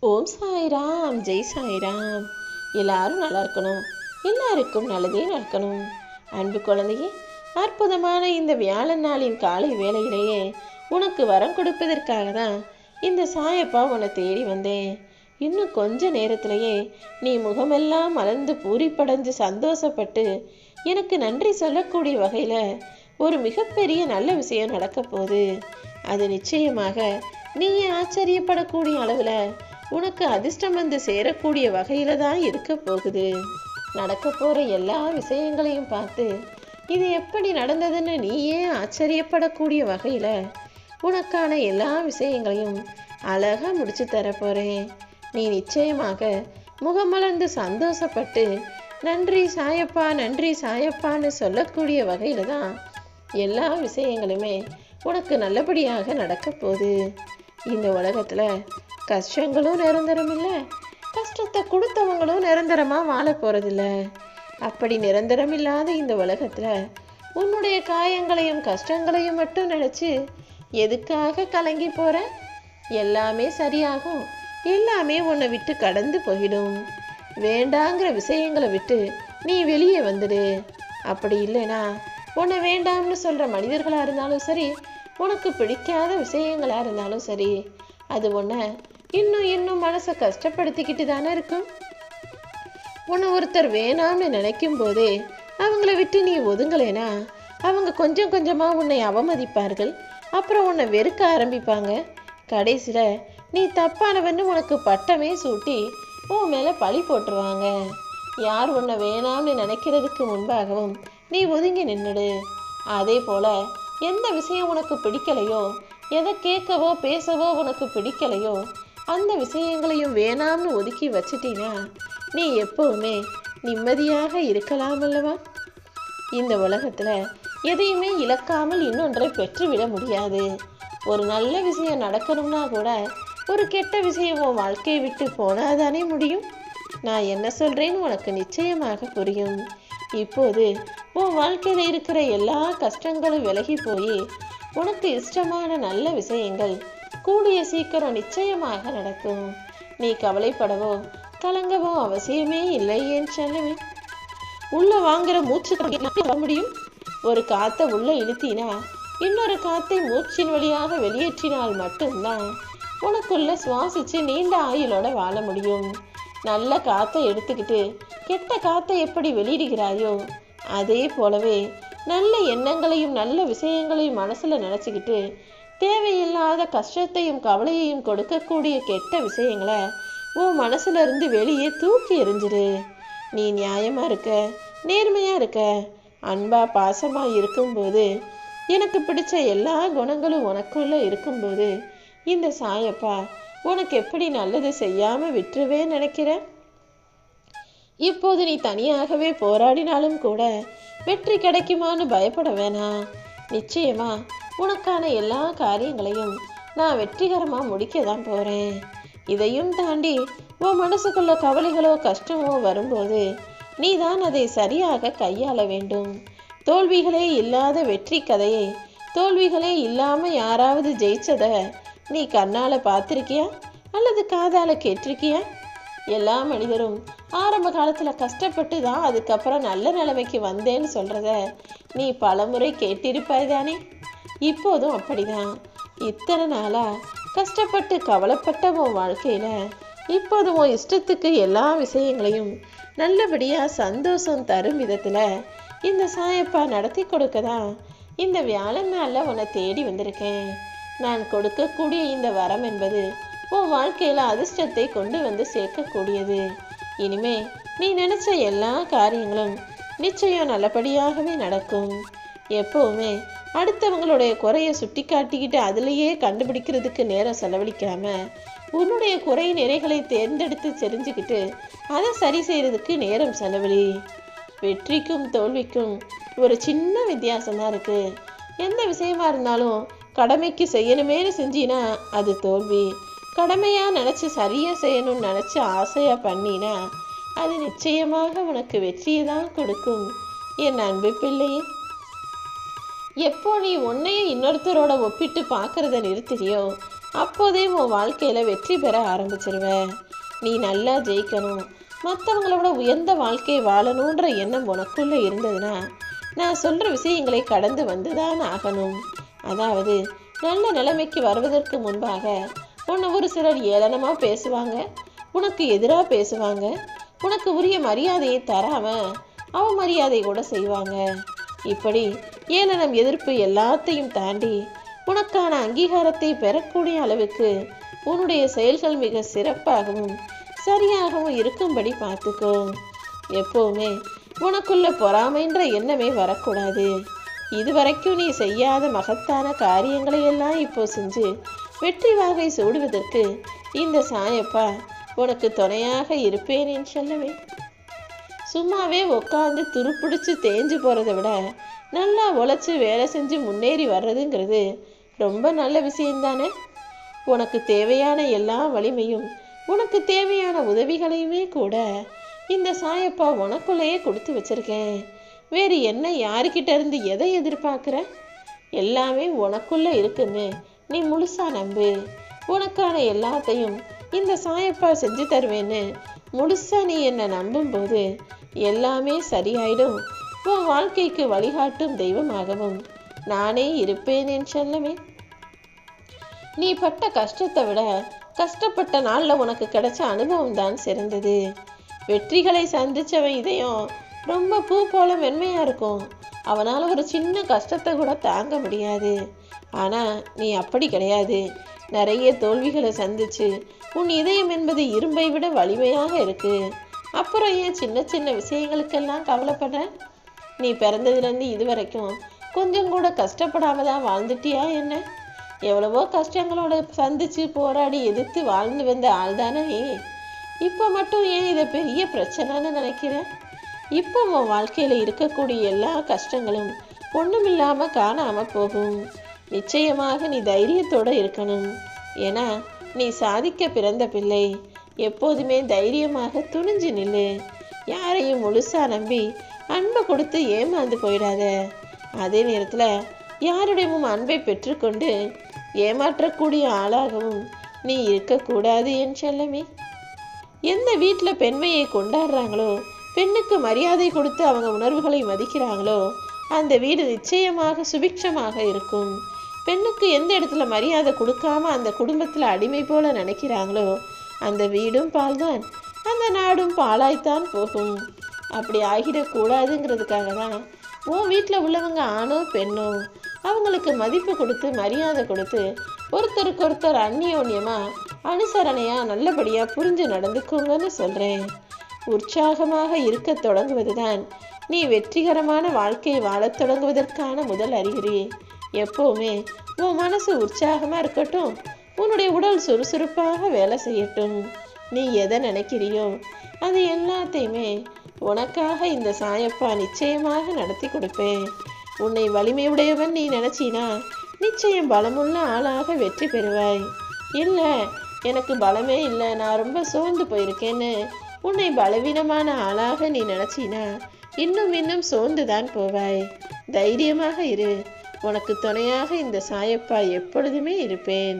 ஓம் சாய்ராம், ஜெய் சாய்ராம். எல்லாரும் நல்லா இருக்கணும், எல்லாருக்கும் நல்லதே நடக்கணும். அன்பு குழந்தையே, அற்புதமான இந்த வியாழன் நாளின் காலை வேளையிலேயே உனக்கு வரம் கொடுப்பதற்காக தான் இந்த சாயப்பா உன்னை தேடி வந்தேன். இன்னும் கொஞ்ச நேரத்திலேயே நீ முகமெல்லாம் மலர்ந்து பூரிப்படைஞ்சு சந்தோஷப்பட்டு எனக்கு நன்றி சொல்லக்கூடிய வகையில் ஒரு மிகப்பெரிய நல்ல விஷயம் நடக்க போகுது. அது நிச்சயமாக நீயே ஆச்சரியப்படக்கூடிய அளவில் உனக்கு அதிர்ஷ்டம் வந்து சேரக்கூடிய வகையில தான் இருக்க போகுது. நடக்க போற எல்லா விஷயங்களையும் பார்த்து இது எப்படி நடந்ததுன்னு நீயே ஆச்சரியப்படக்கூடிய வகையில உனக்கான எல்லா விஷயங்களையும் அழகா முடிச்சு தர போறேன். நீ நிச்சயமாக முகமலர்ந்து சந்தோஷப்பட்டு நன்றி சாயப்பா, நன்றி சாயப்பான்னு சொல்லக்கூடிய வகையில தான் எல்லா விஷயங்களுமே உனக்கு நல்லபடியாக நடக்க போகுது. இந்த உலகத்துல கஷ்டங்களும் நிரந்தரம் இல்லை, கஷ்டத்தை கொடுத்தவங்களும் நிரந்தரமா வாழ போறதில்ல. அப்படி நிரந்தரம் இல்லாத இந்த உலகத்துல உன்னுடைய காயங்களையும் கஷ்டங்களையும் மட்டும் நினைச்சு எதுக்காக கலங்கி போற? எல்லாமே சரியாகும், எல்லாமே உன்னை விட்டு கடந்து போயிடும். வேண்டாங்கிற விஷயங்களை விட்டு நீ வெளியே வந்துடு. அப்படி இல்லைனா உன்னை வேண்டாம்னு சொல்ற மனிதர்களா இருந்தாலும் சரி, உனக்கு பிடிக்காத விஷயங்களா இருந்தாலும் சரி, அது உன்னை இன்னும் இன்னும் மனசை கஷ்டப்படுத்திக்கிட்டு தானே இருக்கும். உன்னை ஒருத்தர் வேணாம்னு நினைக்கும் போதே அவங்கள விட்டு நீ ஒதுங்கலைனா அவங்க கொஞ்சம் கொஞ்சமா உன்னை அவமதிப்பார்கள். அப்புறம் உன்னை வெறுக்க ஆரம்பிப்பாங்க. கடைசியில நீ தப்பானவன்னு உனக்கு பட்டமே சூட்டி உன் மேல பழி போட்டுருவாங்க. யார் உன்னை வேணாம்னு நினைக்கிறதுக்கு முன்பாகவும் நீ ஒதுங்கி நின்னுடு. அதே போல எந்த விஷயம் உனக்கு பிடிக்கலையோ, எதை கேட்கவோ பேசவோ உனக்கு பிடிக்கலையோ, அந்த விஷயங்களையும் வேணாம்னு ஒதுக்கி வச்சிட்டீனா நீ எப்பவுமே நிம்மதியாக இருக்கலாம் அல்லவா? இந்த உலகத்துல எதையுமே இழக்காமல் இன்னொன்றை பெற்றுவிட முடியாது. ஒரு நல்ல விஷயம் நடக்கணும்னா கூட ஒரு கெட்ட விஷயம் உன் வாழ்க்கையை விட்டு போனாதானே முடியும். நான் என்ன சொல்றேன்னு உனக்கு நிச்சயமாக புரியும். இப்போது உன் வாழ்க்கையில இருக்கிற எல்லா கஷ்டங்களும் விலகி போய் உனக்கு இஷ்டமான நல்ல விஷயங்கள் கூடிய சீக்கிரம் நிச்சயமாக நடக்கும். நீ கவலைப்படவோ கலங்கவோ அவசியமே இல்லை என் செல்லவே. உள்ள வாங்குற மூச்சு வர முடியும். ஒரு காத்தை உள்ள இழுத்தினா இன்னொரு காத்தை மூச்சின் வழியாக வெளியேற்றினால் மட்டும்தான் உனக்குள்ள சுவாசிச்சு நீண்ட ஆயுளோட வாழ முடியும். நல்ல காத்தை எடுத்துக்கிட்டு கெட்ட காத்தை எப்படி வெளியிடுகிறாயோ, அதே போலவே நல்ல எண்ணங்களையும் நல்ல விஷயங்களையும் மனசுல நினைச்சுக்கிட்டு தேவையில்லாத கஷ்டத்தையும் கவலையையும் கொடுக்கக்கூடிய கெட்ட விஷயங்களை உன் மனசுல இருந்து வெளியே தூக்கி எறிஞ்சிரு. நீ நியாயமா இருக்க, நேர்மையா இருக்க, அன்பா பாசமா இருக்கும்போது, எனக்கு பிடிச்ச எல்லா குணங்களும் உனக்குள்ள இருக்கும்போது இந்த சாயப்பா உனக்கு எப்படி நல்லது செய்யாம விட்டுருவே நினைக்கிற? இப்போது நீ தனியாகவே போராடினாலும் கூட வெற்றி கிடைக்குமான்னு பயப்பட வேணாம். நிச்சயமா உனக்கான எல்லா காரியங்களையும் நான் வெற்றிகரமா முடிக்க தான் போறேன். இதையும் தாண்டி உன் மனசுக்குள்ள கவலைகளோ கஷ்டமோ வரும்போது நீ தான் அதை சரியாக கையாள வேண்டும். தோல்விகளே இல்லாத வெற்றி கதையை தோல்விகளே இல்லாம யாராவது ஜெயிச்சத நீ கண்ணால பார்த்திருக்கியா அல்லது காதால கேட்டிருக்கியா? எல்லா மனிதரும் ஆரம்ப காலத்துல கஷ்டப்பட்டு தான் அதுக்கப்புறம் நல்ல நிலைமைக்கு வந்தேன்னு சொல்றத நீ பலமுறை கேட்டிருப்பாய் தானே? இப்போதும் அப்படிதான். இத்தனை நாளா கஷ்டப்பட்டு கவலைப்பட்ட உன் வாழ்க்கையில இப்போது உன் இஷ்டத்துக்கு எல்லா விஷயங்களையும் நல்லபடியா சந்தோஷம் தரும் விதத்துல இந்த சாயப்பா நடத்தி கொடுக்கதான் இந்த வியாழன் நாள்ல உன்னை தேடி வந்திருக்கேன். நான் கொடுக்கக்கூடிய இந்த வரம் என்பது உன் வாழ்க்கையில அதிர்ஷ்டத்தை கொண்டு வந்து சேர்க்கக்கூடியது. இனிமே நீ நினைச்ச எல்லா காரியங்களும் நிச்சயம் நல்லபடியாகவே நடக்கும். எப்பவுமே அடுத்தவங்களுடைய குறைய சுட்டி காட்டிக்கிட்டு அதிலேயே கண்டுபிடிக்கிறதுக்கு நேரம் செலவழிக்காம உன்னுடைய குறை நிறைகளை தேர்ந்தெடுத்து தெரிஞ்சுக்கிட்டு அதை சரி செய்யறதுக்கு நேரம் செலவழி. வெற்றிக்கும் தோல்விக்கும் ஒரு சின்ன வித்தியாசம்தான் இருக்கு. எந்த விஷயமா இருந்தாலும் கடமைக்கு செய்யணுமேனு செஞ்சினா அது தோல்வி. கடமையா நினைச்சு சரியா செய்யணும்னு நினைச்சு ஆசையா பண்ணினா அது நிச்சயமாக உனக்கு வெற்றியை தான் கொடுக்கும். என் அன்பு பிள்ளையே, எப்போ நீ உன்னையே இன்னொருத்தரோட ஒப்பிட்டு பார்க்கறத நிறுத்துறியோ அப்போதே உன் வாழ்க்கையில வெற்றி பெற ஆரம்பிச்சிருவ. நீ நல்லா ஜெயிக்கணும், மற்றவங்களோட உயர்ந்த வாழ்க்கையை வாழணுன்ற எண்ணம் உனக்குள்ள இருந்ததுன்னா நான் சொல்ற விஷயங்களை கடந்து வந்துதான் ஆகணும். அதாவது நல்ல நிலைமைக்கு வருவதற்கு முன்பாக உன்னை ஒரு சிலர் ஏளனமா பேசுவாங்க, உனக்கு எதிராக பேசுவாங்க, உனக்கு உரிய மரியாதையை தராம அவமரியாதை கூட செய்வாங்க. இப்படி ஏளனம் எதிர்ப்பு எல்லாத்தையும் தாண்டி உனக்கான அங்கீகாரத்தை பெறக்கூடிய அளவுக்கு உன்னுடைய செயல்கள் மிக சிறப்பாகவும் சரியாகவும் இருக்கும்படி பார்த்துக்கோ. எப்பவுமே உனக்குள்ள பொறாமைன்ற எண்ணமே வரக்கூடாது. இதுவரைக்கும் நீ செய்யாத மகத்தான காரியங்களை எல்லாம் இப்போ செஞ்சு வெற்றி வாகை சூடுவதற்கு இந்த சாயப்பா உனக்கு துணையாக இருப்பேன் என்று சொல்லவே. சும்மாவே உட்காந்து துருப்பிடிச்சு தேஞ்சு போறதை விட நல்லா உழைச்சி வேலை செஞ்சு முன்னேறி வர்றதுங்கிறது ரொம்ப நல்ல விஷயம்தானே. உனக்கு தேவையான எல்லா வலிமையும் உனக்கு தேவையான உதவிகளையுமே கூட இந்த சாயப்பா உனக்குள்ளேயே கொடுத்து வச்சிருக்கேன். வேறு என்ன யாருக்கிட்ட இருந்து எதை எதிர்பார்க்குற? எல்லாமே உனக்குள்ள இருக்குன்னு நீ முழுசா நம்பு. உனக்கான எல்லாத்தையும் இந்த சாயப்பா செஞ்சு தருவேன்னு முழுசா நீ என்னை நம்பும்போது எல்லாமே சரியாயிடும். உன் வாழ்க்கைக்கு வழிகாட்டும் தெய்வமாகவும் நானே இருப்பேன் என் செல்லமே. நீ பட்ட கஷ்டத்தை விட கஷ்டப்பட்ட நாளில் உனக்கு கிடைச்ச அனுபவம் தான் சிறந்தது. வெற்றிகளை சந்திச்சவன் இதயம் ரொம்ப பூ போல மென்மையா இருக்கும். அவனால் ஒரு சின்ன கஷ்டத்தை கூட தாங்க முடியாது. ஆனால் நீ அப்படி கிடையாது. நிறைய தோல்விகளை சந்திச்சு உன் இதயம் என்பது இரும்பை விட வலிமையாக இருக்கு. அப்புறம் ஏன் சின்ன சின்ன விஷயங்களுக்கெல்லாம் கவலைப்படுற? நீ பிறந்ததுலேருந்து இதுவரைக்கும் கொஞ்சம் கூட கஷ்டப்படாம தான் வாழ்ந்துட்டியா என்ன? எவ்வளவோ கஷ்டங்களோட சந்திச்சு போராடி எதிர்த்து வாழ்ந்து வந்த ஆள் தானே நீ. இப்போ மட்டும் ஏன் இதை பெரிய பிரச்சனைன்னு நினைக்கிற? இப்போ உன் வாழ்க்கையில் இருக்கக்கூடிய எல்லா கஷ்டங்களும் ஒன்றுமில்லாமல் காணாமல் போகும். நிச்சயமாக நீ தைரியத்தோடு இருக்கணும். ஏன்னா நீ சாதிக்க பிறந்த பிள்ளை. எப்போதுமே தைரியமாக துணிஞ்சு நில்லு. யாரையும் முழுசா நம்பி அன்பை கொடுத்து ஏமாந்து போயிடாத. அதே நேரத்தில் யாருடையும் அன்பை பெற்றுக்கொண்டு ஏமாற்றக்கூடிய ஆளாகவும் நீ இருக்கக்கூடாது என் செல்லமே. எந்த வீட்டில் பெண்மையை கொண்டாடுறாங்களோ, பெண்ணுக்கு மரியாதை கொடுத்து அவங்க உணர்வுகளை மதிக்கிறாங்களோ அந்த வீடு நிச்சயமாக சுபிக்ஷமாக இருக்கும். பெண்ணுக்கு எந்த இடத்துல மரியாதை கொடுக்காம அந்த குடும்பத்தில் அடிமை போல நினைக்கிறாங்களோ அந்த வீடும் பால்தான், அந்த நாடும் பாலாய்த்தான் போகும். அப்படி ஆகிடக்கூடாதுங்கிறதுக்காக தான் உன் வீட்டில் உள்ளவங்க ஆணோ பெண்ணோ அவங்களுக்கு மதிப்பு கொடுத்து மரியாதை கொடுத்து ஒருத்தருக்கு ஒருத்தர் அந்நியோன்யமாக அனுசரணையாக நல்லபடியாக புரிஞ்சு நடந்துக்கோங்கன்னு சொல்கிறேன். உற்சாகமாக இருக்க தொடங்குவது தான் நீ வெற்றிகரமான வாழ்க்கையை வாழத் தொடங்குவதற்கான முதல் அறிகுறி. எப்போவுமே உன் மனசு உற்சாகமாக இருக்கட்டும், உன்னுடைய உடல் சுறுசுறுப்பாக வேலை செய்யட்டும். நீ எதை நினைக்கிறியோ அது எல்லாத்தையுமே உனக்காக இந்த சாயப்பா நிச்சயமாக நடத்தி கொடுப்பேன். உன்னை வலிமையுடையவன் நீ நினைச்சினா நிச்சயம் பலமுள்ள ஆளாக வெற்றி பெறுவாய். இல்லை எனக்கு பலமே இல்லை, நான் ரொம்ப சோர்ந்து போயிருக்கேன்னு உன்னை பலவீனமான ஆளாக நீ நினைச்சினா இன்னும் இன்னும் சோர்ந்துதான் போவாய். தைரியமாக இரு. உனக்கு துணையாக இந்த சாயப்பா எப்பொழுதுமே இருப்பேன்.